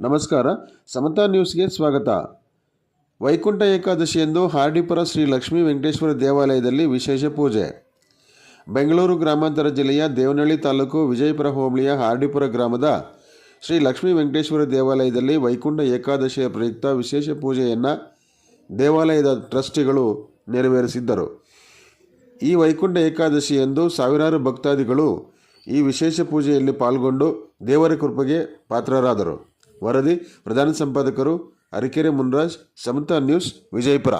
ನಮಸ್ಕಾರ, ಸಮತಾ ನ್ಯೂಸ್ಗೆ ಸ್ವಾಗತ. ವೈಕುಂಠ ಏಕಾದಶಿಯಂದು ಹಾರ್ಡಿಪುರ ಶ್ರೀ ಲಕ್ಷ್ಮೀ ವೆಂಕಟೇಶ್ವರ ದೇವಾಲಯದಲ್ಲಿ ವಿಶೇಷ ಪೂಜೆ. ಬೆಂಗಳೂರು ಗ್ರಾಮಾಂತರ ಜಿಲ್ಲೆಯ ದೇವನಹಳ್ಳಿ ತಾಲೂಕು ವಿಜಯಪುರ ಹೋಬಳಿಯ ಹಾರ್ಡಿಪುರ ಗ್ರಾಮದ ಶ್ರೀ ಲಕ್ಷ್ಮೀ ವೆಂಕಟೇಶ್ವರ ದೇವಾಲಯದಲ್ಲಿ ವೈಕುಂಠ ಏಕಾದಶಿಯ ಪ್ರಯುಕ್ತ ವಿಶೇಷ ಪೂಜೆಯನ್ನು ದೇವಾಲಯದ ಟ್ರಸ್ಟಿಗಳು ನೆರವೇರಿಸಿದ್ದರು. ಈ ವೈಕುಂಠ ಏಕಾದಶಿಯಂದು ಸಾವಿರಾರು ಭಕ್ತಾದಿಗಳು ಈ ವಿಶೇಷ ಪೂಜೆಯಲ್ಲಿ ಪಾಲ್ಗೊಂಡು ದೇವರ ಕೃಪೆಗೆ ಪಾತ್ರರಾದರು. ವರದಿ ಪ್ರಧಾನ ಸಂಪಾದಕರು ಅರಕೆರೆ ಮುನ್ರಾಜ್, ಸಮತಾ ನ್ಯೂಸ್, ವಿಜಯಪುರ.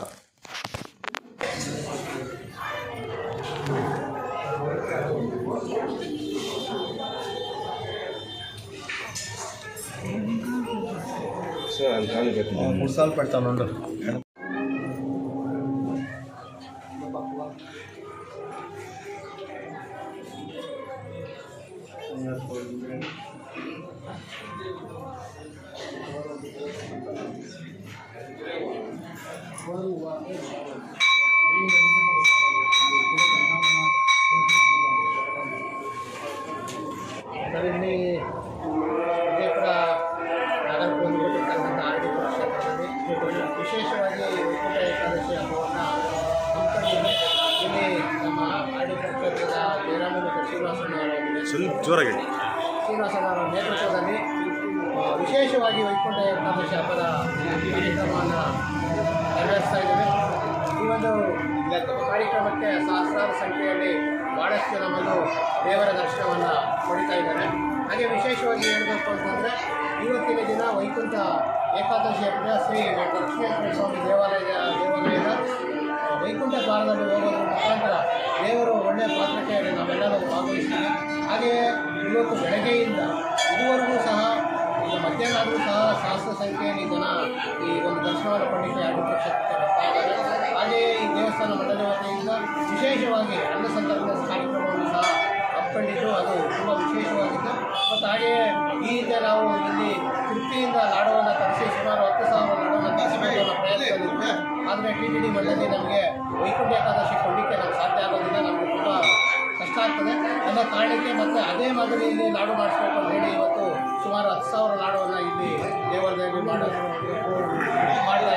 ಮೂರು ಸಾಲ ಪಡ್ತಾವ ನೋಡು. ಇಲ್ಲಿ ವಿಜಯಪುರ ನಗರ ಹೊಂದಿರತಕ್ಕಂಥ ಹಾರ್ಡಿಪುರ ಕ್ಷೇತ್ರದಲ್ಲಿ ವಿಶೇಷವಾಗಿ ವೈಕುಂಠ ಏಕಾದಶಿ ಹಬ್ಬವನ್ನು ಹಮ್ಮಿಕೊಂಡಿದೆ. ಇಲ್ಲಿ ನಮ್ಮ ಹಾರ್ಡಿಪುರ ಕ್ಷೇತ್ರದ ಜಯರಾಮನ ಶ್ರೀನಿವಾಸನವರ ನೇತೃತ್ವದಲ್ಲಿ ವಿಶೇಷವಾಗಿ ವೈಕುಂಠ ಏಕಾದಶಿ ಹಬ್ಬದ ಕಾರ್ಯಕ್ರಮವನ್ನು ನೆರವೇರಿಸ್ತಾ ಇದ್ದೇವೆ. ಈ ಒಂದು ಕಾರ್ಯಕ್ರಮಕ್ಕೆ ಸಹಸ್ರಾರು ಸಂಖ್ಯೆಯಲ್ಲಿ ಭಾಳಷ್ಟು ನಮ್ಮದು ದೇವರ ದರ್ಶನವನ್ನು ಪಡಿತಾ ಇದ್ದಾರೆ. ಹಾಗೆ ವಿಶೇಷವಾಗಿ ಹೇಳಬೇಕು ಅಂತಂದರೆ ಇವತ್ತಿನ ದಿನ ವೈಕುಂಠ ಏಕಾದಶಿ ಹಬ್ಬದ ಶ್ರೀ ಲಕ್ಷ್ಮೀ ಸ್ವಾಮಿ ದೇವಾಲಯದ ವೈಕುಂಠ ದ್ವಾರದಲ್ಲಿ ಹೋಗೋದ್ರ ಮುಖಾಂತರ ದೇವರು ಒಳ್ಳೆಯ ಪಾತ್ರತೆಯಲ್ಲಿ ನಾವೆಲ್ಲರೂ ಭಾಗವಹಿಸ್ತೀವಿ. ಹಾಗೆಯೇ ಇವತ್ತು ಬೆಳಗ್ಗೆಯಿಂದ ಇದುವರೆಗೂ ಸಹ ಮಧ್ಯಾಹ್ನ ಆದರೂ ಸಹ ಸಹಸ್ರ ಸಂಖ್ಯೆಯಲ್ಲಿ ಜನ ಈ ಒಂದು ದರ್ಶನವನ್ನು ಪಡಲಿಕ್ಕೆ ಹಾರ್ಡಿಪುರ ಕ್ಷೇತ್ರಕ್ಕೆ ಬರ್ತಾ ಇದ್ದಾರೆ. ಹಾಗೆಯೇ ಈ ದೇವಸ್ಥಾನ ಮಂಡಳಿ ವತಿಯಿಂದ ವಿಶೇಷವಾಗಿ ಅನ್ನ ಸಂತರ್ಪಣೆ ಕಾರ್ಯಕ್ರಮವನ್ನು ಸಹ ಹಮ್ಮಿಕೊಂಡಿದ್ದು ಅದು ತುಂಬ ವಿಶೇಷವಾಗಿತ್ತು. ಮತ್ತು ಹಾಗೆಯೇ ಈ ಹಿಂದೆ ನಾವು ಇಲ್ಲಿ ತೃಪ್ತಿಯಿಂದ ಲಾಡವನ್ನು ತರಿಸಿ ಸುಮಾರು 10,000 ಲಾಡವನ್ನು ತರಿಸಬೇಕು ಅನ್ನೋ ಪ್ರಯತ್ನದಲ್ಲಿದ್ದೆ. ಆದರೆ TTD ಮಂಡಳಿ ನಮಗೆ ವೈಕುಂಠ ಏಕಾದಶಿ ಕೊಡಲಿಕ್ಕೆ ನಮ್ಗೆ ಸಾಧ್ಯ ಆಗೋದಿಲ್ಲ, ನಮಗೆ ತುಂಬ ಕಷ್ಟ ಆಗ್ತದೆ ಅನ್ನೋ ಕಾರಣಕ್ಕೆ ಮತ್ತು ಅದೇ ಮಾದರಿಯಲ್ಲಿ ಲಾಡು ಮಾಡಿಸ್ಬೇಕು ಅಂತ ಹೇಳಿ ಇವತ್ತು ಸುಮಾರು 10,000 ಲಾಡವನ್ನು ಇಲ್ಲಿ ದೇವಾಲಯದಲ್ಲಿ ಮಾಡ್ತಾ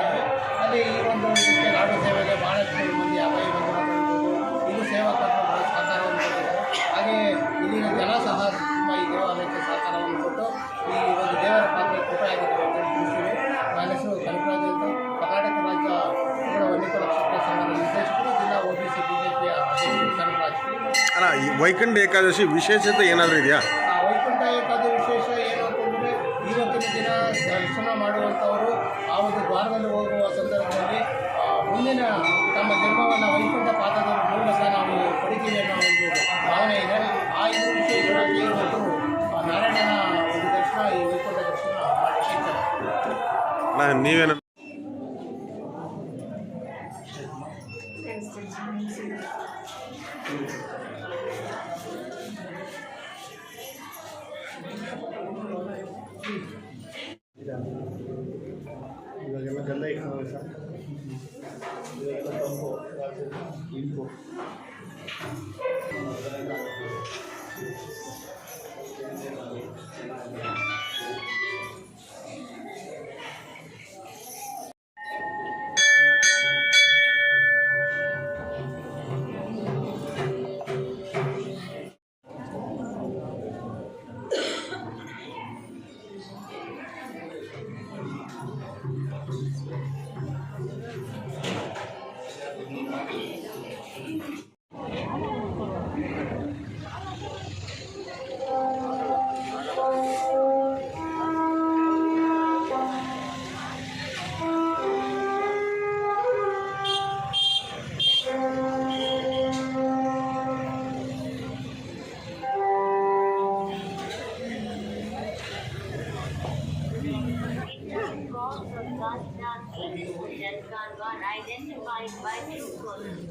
ಇದ್ವಿ. ಅಲ್ಲಿ ಈ ಒಂದು ಇದಕ್ಕೆ ಲಾಡು ಸೇವೆಗೆ ಭಾಳಷ್ಟು ಮಂದಿ ಅಭಯ ಬಂದಿರೋದು ಇದು ಸೇವಕರು ಸಹಕಾರವನ್ನು ಕೊಟ್ಟಿದ್ದಾರೆ. ಹಾಗೆಯೇ ಇಲ್ಲಿನ ಜನ ಸಹ ತುಂಬ ಈ ದೇವಾಲಯಕ್ಕೆ ಸಹಕಾರವನ್ನು ಕೊಟ್ಟು ಈ ಒಂದು ದೇವರ ಪಾತ್ರ ಕೃಪೆಯಾಗಿದ್ದಾರೆ ಅಂತ ತಿಳಿಸ್ತೀವಿ. ನನ್ನ ಹೆಸರು ಕನಕರಾಜ್ ಅಂತ, ಕರ್ನಾಟಕ ರಾಜ್ಯ ವನ್ಯಕುಲ ಕ್ಷೇತ್ರ ಸಂಘದ ನಿರ್ದೇಶಕರು, ಜಿಲ್ಲಾ OBC BJPಯ ಅಧ್ಯಕ್ಷರು ಕನಕರಾಜ್. ಅಲ್ಲ, ಈ ವೈಕುಂಠ ಏಕಾದಶಿ ವಿಶೇಷತೆ ಏನಾದರೂ ಇದೆಯಾ? ವೈಕುಂಠ ಏಕಾದಶಿ ವಿಶೇಷ ಏನು ಅಂತಂದರೆ ಇವತ್ತಿನ ದಿನ ದರ್ಶನ ಮಾಡುವಂಥವರು ಆ ಒಂದು ದ್ವಾರದಲ್ಲಿ ಹೋಗುವ ಸಂದರ್ಭದಲ್ಲಿ ಮುಂದಿನ ತಮ್ಮ ಜನ್ಮವನ್ನು ವೈಕುಂಠ ಪಾದದ ಮೂಲಕ ನಾವು ಪಡಿತೀವಿ ಅನ್ನೋ ಒಂದು ಭಾವನೆ ಇದೆ. ಆ ಇದು ವಿಶೇಷವಾಗಿ ಇವತ್ತು ನಾರಾಯಣನ ಒಂದು ದರ್ಶನ, ಈ ವೈಕುಂಠ ದರ್ಶನ ಮಾಡಿದ್ದಾರೆ. ನೀವೇನು ಇವಾಗೆಲ್ಲ ಗಂಧ ಇಟ್ಕೊಂಡು ಸರ್, ಇವಾಗೆಲ್ಲ ತಂಪು ಇಂಪು identified by true colors.